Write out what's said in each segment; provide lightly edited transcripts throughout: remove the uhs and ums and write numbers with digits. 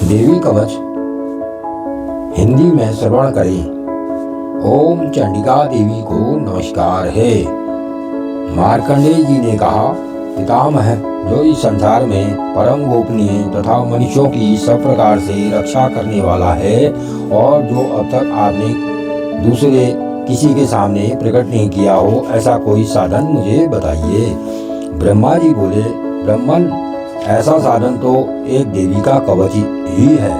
देवी कवच हिंदी में श्रवण करें। ओम चंडिका देवी को नमस्कार है। मार्कंडेय जी ने कहा, पितामह जो इस संसार में परम गोपनीय तथा मनुष्यों की सब प्रकार से रक्षा करने वाला है और जो अब तक आपने दूसरे किसी के सामने प्रकट नहीं किया हो, ऐसा कोई साधन मुझे बताइए। ब्रह्मा जी बोले, ब्रह्मन ऐसा साधन तो एक देवी का कवच ही है,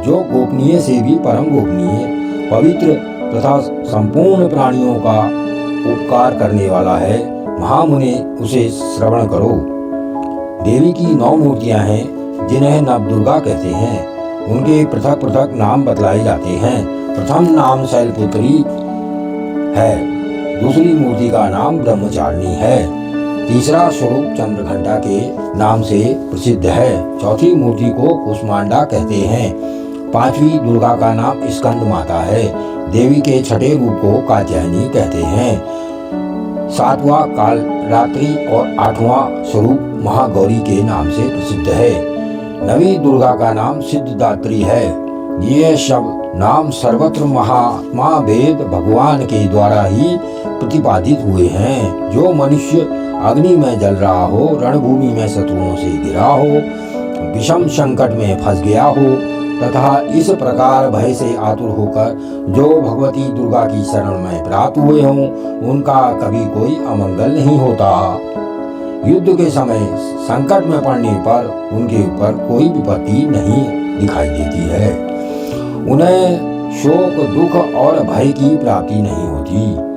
जो गोपनीय से भी परम गोपनीय, पवित्र तथा संपूर्ण प्राणियों का उपकार करने वाला है। महामुने उसे श्रवण करो। देवी की 9 मूर्तियां हैं, जिन्हें नवदुर्गा कहते हैं। उनके पृथक पृथक नाम बतलाए जाते हैं। प्रथम नाम शैलपुत्री है, दूसरी मूर्ति का नाम ब्रह्मचारिणी है, तीसरा स्वरूप चंद्रघंटा के नाम से प्रसिद्ध है, चौथी मूर्ति को कुष्मांडा कहते हैं, पांचवी दुर्गा का नाम स्कंद माता है, देवी के छठे रूप को कात्यायनी कहते हैं, सातवां कालरात्रि और आठवां स्वरूप महागौरी के नाम से प्रसिद्ध है, नवी दुर्गा का नाम सिद्धदात्री है। ये सब नाम सर्वत्र महात्मा भेद भगवान के द्वारा ही प्रतिपादित हुए हैं। जो मनुष्य अग्नि में जल रहा हो, रणभूमि में शत्रुओं से घिरा हो, विषम संकट में फंस गया हो तथा इस प्रकार भय से आतुर होकर जो भगवती दुर्गा की शरण में प्राप्त हुए हों, उनका कभी कोई अमंगल नहीं होता। युद्ध के समय संकट में पड़ने पर उनके ऊपर कोई विपत्ति नहीं दिखाई देती है। उन्हें शोक, दुख और भय की प्राप्ति नहीं होती।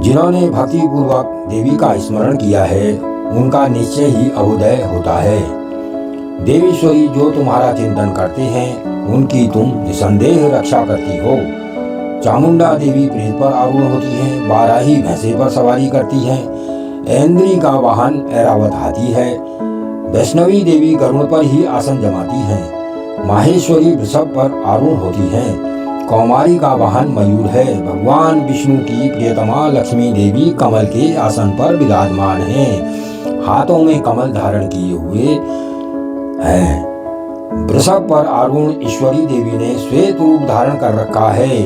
जिन्होंने भक्ति पूर्वक देवी का स्मरण किया है, उनका निश्चय ही अभुदय होता है। देवीश्वरी जो तुम्हारा चिंतन करते हैं, उनकी तुम निसंदेह रक्षा करती हो। चामुंडा देवी प्रेत पर आरूढ़ होती हैं, बाराही भैंसे पर सवारी करती हैं, ऐन्द्री का वाहन ऐरावत हाथी है, वैष्णवी देवी गरुड़ पर ही आसन जमाती हैं, माहेश्वरी वृषभ पर आरूढ़ होती हैं, कौमारी का वाहन मयूर है, भगवान विष्णु की प्रियतमा लक्ष्मी देवी कमल के आसन पर विराजमान हैं, हाथों में कमल धारण किए हुए हैं। वृषभ पर आरूढ़ ईश्वरी देवी ने श्वेत रूप धारण कर रखा है।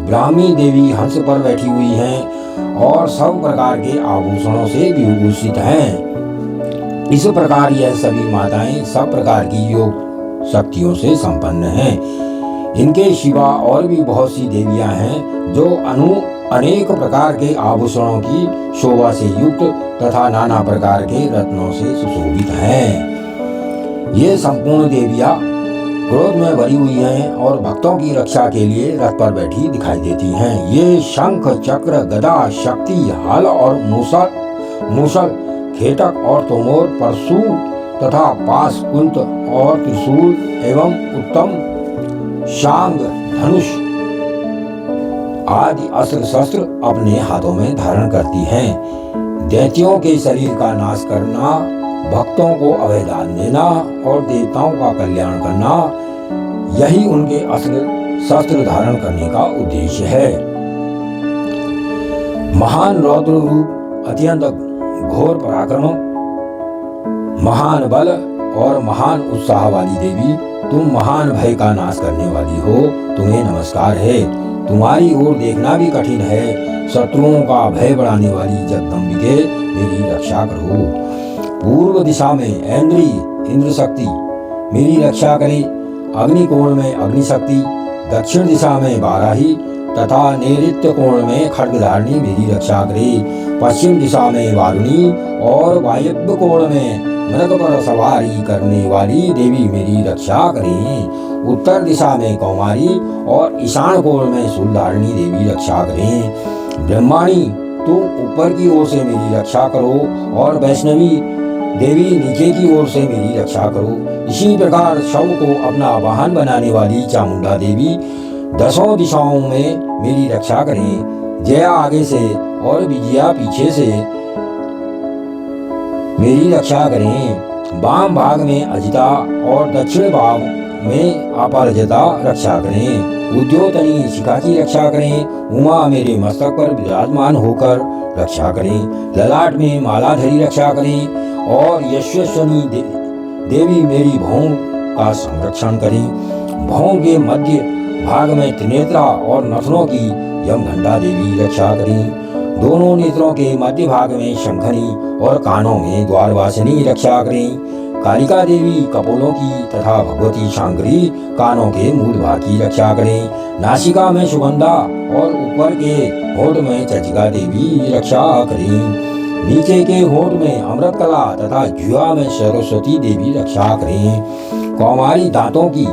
ब्राह्मी देवी हंस पर बैठी हुई हैं और सब प्रकार के आभूषणों से विभूषित हैं। इस प्रकार यह सभी माताएं सब प्रकार की योग शक्तियों से संपन्न हैं। इनके सिवा और भी बहुत सी देवियां हैं, जो अनेक प्रकार के आभूषणों की शोभा से युक्त तथा नाना प्रकार के रत्नों से सुशोभित हैं। ये संपूर्ण देवियां क्रोध में भरी हुई हैं और भक्तों की रक्षा के लिए रथ पर बैठी दिखाई देती हैं। ये शंख, चक्र, गदा, शक्ति, हल और मूसल, खेटक और तोमर, परशु तथा पास, कुंत और त्रिशूल एवं उत्तम शांग, धनुष आदि अस्त्र शस्त्र अपने हाथों में धारण करती हैं। दैत्यों के शरीर का नाश करना, भक्तों को अभयदान देना और देवताओं का कल्याण करना, यही उनके अस्त्र शस्त्र धारण करने का उद्देश्य है। महान रौद्र रूप, अत्यंत घोर पराक्रम, महान बल और महान उत्साह वाली देवी, तुम महान भय का नाश करने वाली हो, तुम्हें नमस्कार है। तुम्हारी ओर देखना भी कठिन है। शत्रुओं का भय बढ़ाने वाली जगदम्बिके, मेरी रक्षा करो। पूर्व दिशा में ऐन्द्री इंद्र शक्ति मेरी रक्षा करे, अग्निकोण में अग्निशक्ति, दक्षिण दिशा में बाराही तथा नैऋत्य कोण में खड्गधारिणी मेरी रक्षा करे, पश्चिम दिशा में वारुणी और वायव्य कोण में मृग पर सवारी करने वाली देवी मेरी रक्षा करें, उत्तर दिशा में कौमारी और ईशान कोण में शूलधारिणी देवी रक्षा करें। ब्रह्माणी तुम ऊपर की ओर से मेरी रक्षा करो और वैष्णवी देवी नीचे की ओर से मेरी रक्षा करो। इसी प्रकार शव को अपना वाहन बनाने वाली चामुंडा देवी 10 दिशाओं में मेरी रक्षा करें। जया आगे से और विजया पीछे से मेरी रक्षा करें। वाम भाग में अजिता और दक्षिण भाग में अपराजिता रक्षा करें। उद्योतनी शिखा की रक्षा करें। उमा मेरे मस्तक पर विराजमान होकर रक्षा करें। ललाट में मालाधरी रक्षा करें और यशस्विनी देवी मेरी भौं का संरक्षण करें। भौं के मध्य भाग में त्रिनेत्रा और नथनों की यमघंटा देवी रक्षा करें। दोनों नेत्रों के मध्य भाग में शंखनी और कानों में द्वारवासिनी रक्षा करें। कालिका देवी कपोलों की तथा भगवती शांकरी कानों के मूल भाग की रक्षा करें। नासिका में सुगंधा और ऊपर के होठ में चचिका देवी रक्षा करें। नीचे के होठ में अमृतकला तथा जुआ में सरस्वती देवी रक्षा करें। कौमारी दांतों की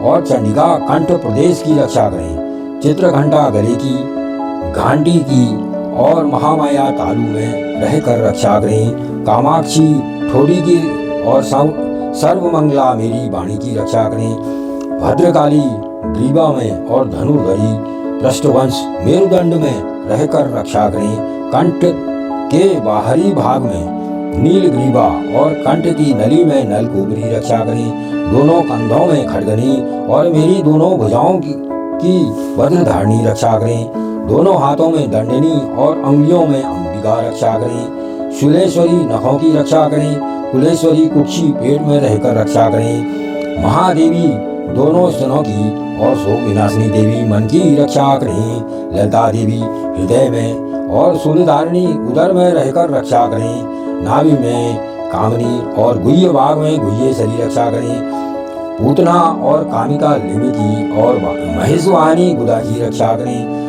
और चंडिका कंठ प्रदेश की रक्षा करें। चित्रघंटा गले की, घाटी की और महामाया तालु में रहकर रक्षा करें। कामाक्षी ठोड़ी की और सर्वमंगला मेरी वाणी की रक्षा करें। भद्रकाली ग्रीवा में और धनुर्धरी पृष्ठवंश मेरुदंड में रहकर रक्षा करें। कंठ के बाहरी भाग में नील ग्रीवा और कंठ की नली में नलकूबरी रक्षा करें। दोनों कंधों में खड़गनी और मेरी दोनों भुजाओं की वज्रधारणी रक्षा करें। दोनों हाथों में दंडनी और अंगुलियों में अंबिका रक्षा करें। शूलेश्वरी नखों की रक्षा करें। कुलेश्वरी कुक्षी पेट में रहकर रक्षा करें। महादेवी दोनों स्तनों की और शोक विनाशिनी देवी मन की रक्षा करें। ललिता देवी हृदय में और सूर्यधारिणी उदर में रहकर रक्षा करें। नाभि में कामनी और गुह्य भाग में गुह्येश्वरी रक्षा करें। पूतना और कामिका लिंग की और महेशवाहिनी गुदा की रक्षा करें।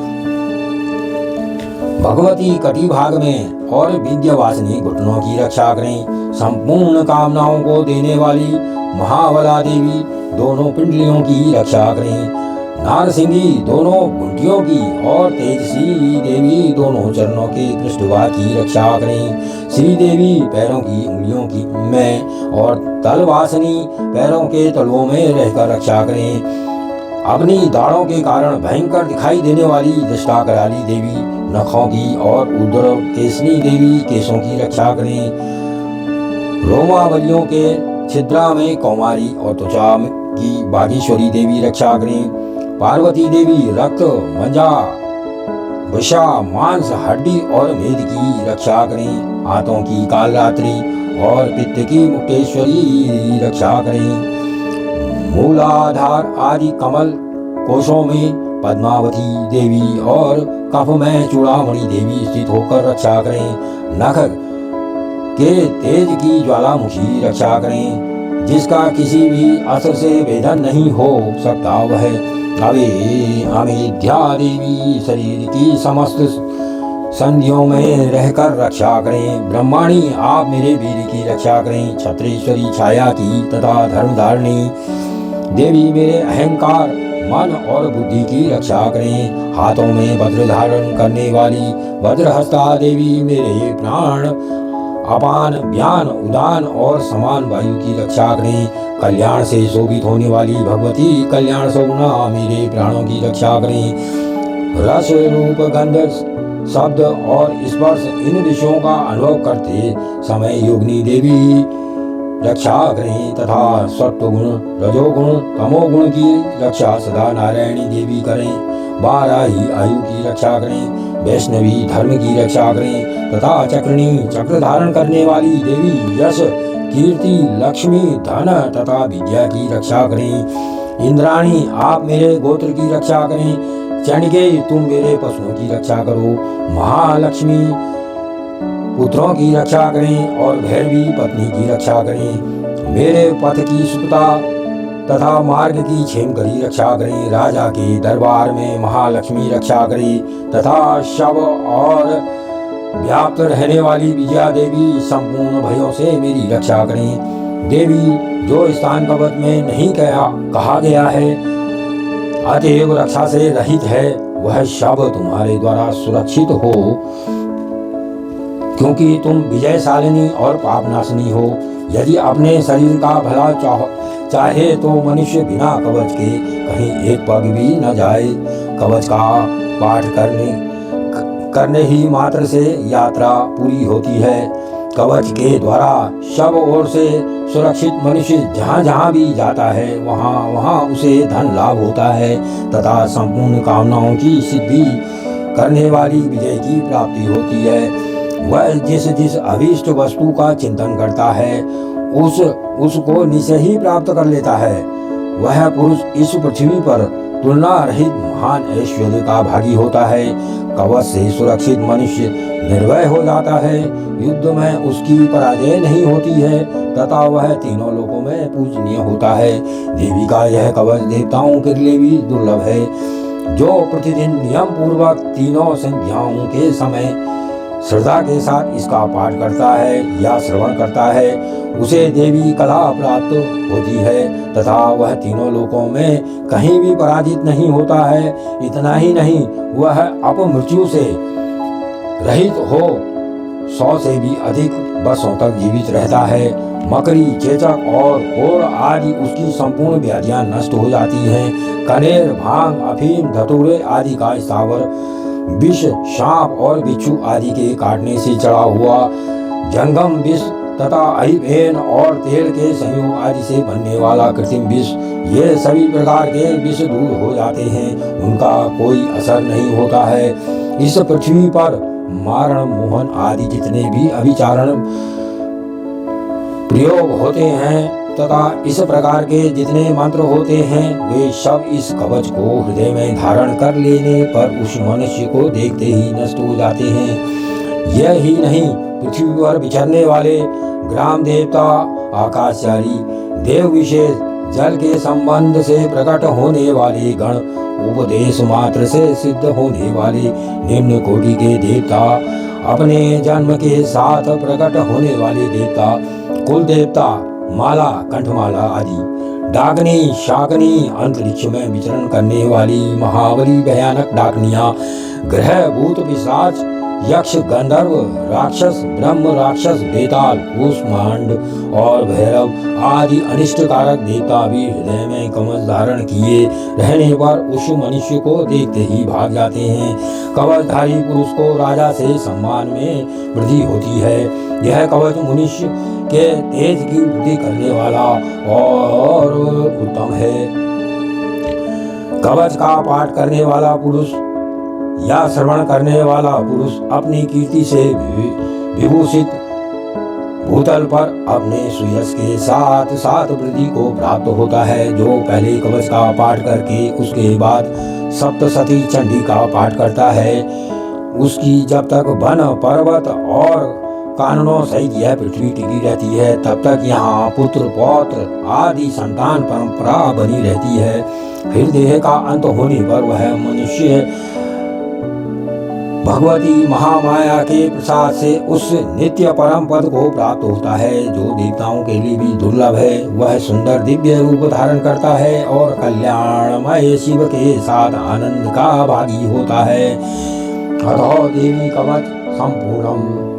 भगवती कटी भाग में और विद्यावासिनी घुटनों की रक्षा करें। संपूर्ण कामनाओं को देने वाली महाबला देवी दोनों पिंडलियों की रक्षा करें। नारसिंगी दोनों घुंटियों की और तेजसी देवी दोनों चरणों के पृष्ठभाग की रक्षा करें। श्री देवी पैरों की उंगलियों की में और तलवासिनी पैरों के तलवों में रहकर रक्षा करें। अपनी दाढ़ों के कारण भयंकर दिखाई देने वाली दृष्टा कराली देवी नखों की और उदर केसनी देवी केशों की रक्षा करें। रोमावलियों के छिद्रा में कौमारी और त्वचा की बागेश्वरी देवी रक्षा करें। पार्वती देवी रक्त, मंजा, वृषा, मांस, हड्डी और मेद की रक्षा करें। हाथों की कालरात्रि और पित्त की मुक्तेश्वरी रक्षा करें। मूलाधार आदि कमल कोशों में पद्मावती देवी और कफ में चूड़ामणि देवी स्थित होकर रक्षा करें। नख के तेज की ज्वालामुखी रक्षा करें। जिसका किसी भी अस्त्र से भेदन नहीं हो सकता वह अमेध्या देवी शरीर की समस्त संधियों में रहकर रक्षा करें। ब्रह्माणी आप मेरे वीर की रक्षा करें। छत्रेश्वरी छाया की तथा धर्मधारिणी देवी मेरे अहंकार, मन और बुद्धि की रक्षा करें। हाथों में वज्र धारण करने वाली वज्रहस्ता देवी मेरे प्राण, अपान, व्यान, उदान और समान वायु की रक्षा करें। कल्याण से शोभित होने वाली भगवती कल्याण शोभना मेरे प्राणों की रक्षा करें। रस, रूप, गंध, शब्द और स्पर्श इन विषयों का अनुभव करते समय योगिनी देवी रक्षा करें तथा सत्वगुण, रजोगुण, तमोगुण की रक्षा सदा नारायणी देवी करें। बाराही आयु की रक्षा करें। वैष्णवी धर्म की रक्षा करें तथा चक्रणी चक्र धारण करने वाली देवी यश, कीर्ति, लक्ष्मी, धन तथा विद्या की रक्षा करें। इंद्राणी आप मेरे गोत्र की रक्षा करें। चंडिके तुम मेरे पशुओं की रक्षा करो। महालक्ष्मी पुत्रों की रक्षा करें और भैरवी पत्नी की रक्षा करें। मेरे पथ की सुखता तथा मार्ग की क्षेम करी रक्षा करें। राजा के दरबार में महालक्ष्मी रक्षा करें तथा शव और व्याप्त रहने वाली विजया देवी संपूर्ण भयों से मेरी रक्षा करें। देवी जो स्थान कवच में नहीं कहा गया है अतएव रक्षा से रहित है वह शव तुम्हारे द्वारा सुरक्षित हो, क्योंकि तुम विजयशालिनी और पापनाशिनी हो। यदि अपने शरीर का भला चाहे तो मनुष्य बिना कवच के कहीं एक पग भी न जाए। कवच का पाठ करने ही मात्र से यात्रा पूरी होती है। कवच के द्वारा शव ओर से सुरक्षित मनुष्य जहाँ जहाँ भी जाता है वहाँ वहाँ उसे धन लाभ होता है तथा संपूर्ण कामनाओं की सिद्धि करने वाली विजय की प्राप्ति होती है। वह जिस जिस अभीष्ट वस्तु का चिंतन करता है उस उसको निश्चय ही प्राप्त कर लेता है। वह पुरुष इस पृथ्वी पर तुलना रहित महान ऐश्वर्य का भागी होता है। कवच से सुरक्षित मनुष्य निर्भय हो जाता है। युद्ध में उसकी पराजय नहीं होती है तथा वह तीनों लोकों में पूजनीय होता है। देवी का यह कवच देवताओं के लिए भी दुर्लभ है। जो प्रतिदिन नियम पूर्वक तीनों संध्याओं के समय श्रद्धा के साथ इसका पाठ करता है या श्रवण करता है, उसे देवी कला प्राप्त होती है तथा वह तीनों लोकों में कहीं भी पराजित नहीं होता है। इतना ही नहीं, वह अपमृत्यु से रहित हो 100 से भी अधिक वर्षों तक जीवित रहता है। मकड़ी, चेचक और कोढ़ आदि उसकी संपूर्ण व्याधियां नष्ट हो जाती हैं। कनेर, भांग, अफीम, धतूरे आदि का स्थावर विष, सांप और बिच्छू आदि के काटने से चढ़ा हुआ जंगम विष तथा अहिफेन और तेल के संयोग आदि से बनने वाला कृत्रिम विष, ये सभी प्रकार के विष दूर हो जाते हैं। उनका कोई असर नहीं होता है। इस पृथ्वी पर मारण, मोहन आदि जितने भी अभिचारण प्रयोग होते हैं तथा इस प्रकार के जितने मंत्र होते हैं, वे सब इस कवच को हृदय में धारण कर लेने पर उस मनुष्य को देखते ही नष्ट हो जाते हैं। यह ही नहीं, पृथ्वी पर विचरने वाले ग्राम देवता, आकाशचारी, देव विशेष, जल के संबंध से प्रकट होने वाले गण, उपदेश मात्र से सिद्ध होने वाले निम्न कोटि के देवता, अपने जन्म के साथ प्रकट होने वाले देवता, कुल देवता, माला, कंठमाला आदि, डाकनी, शाकनी, अंतरिक्ष में विचरण करने वाली महाबली भयानक डाकनियां, ग्रह, भूत, पिशाच, यक्ष, गंधर्व, राक्षस, ब्रह्म राक्षस, बेताल, कूष्मांड और भैरव आदि अनिष्टकारक देवता भी हृदय में कवच धारण किए रहने पर उस मनुष्य को देखते ही भाग जाते हैं। कवचधारी पुरुष को राजा से सम्मान में वृद्धि होती है। यह कवच मनुष्य के तेज की वृद्धि करने वाला और उत्तम है। कवच का पाठ करने वाला पुरुष या श्रवण करने वाला पुरुष अपनी कीर्ति से विभूषित भूतल पर अपने सुयश के साथ साथ वृद्धि को प्राप्त होता है। जो पहले कवच का पाठ करके उसके बाद सप्तशती चंडी का पाठ करता है, उसकी जब तक वन, पर्वत और कानूनों सहित यह पृथ्वी टिकी रहती है, तब तक यहाँ पुत्र, पौत्र आदि संतान परंपरा बनी रहती है। फिर देह का अंत होने पर वह मनुष्य भगवती महामाया के प्रसाद से उस नित्य परम पद को प्राप्त होता है, जो देवताओं के लिए भी दुर्लभ है। वह सुंदर दिव्य रूप धारण करता है और कल्याणमय शिव के साथ आनंद का भागी होता है। अथो देवी कवच संपूर्णम।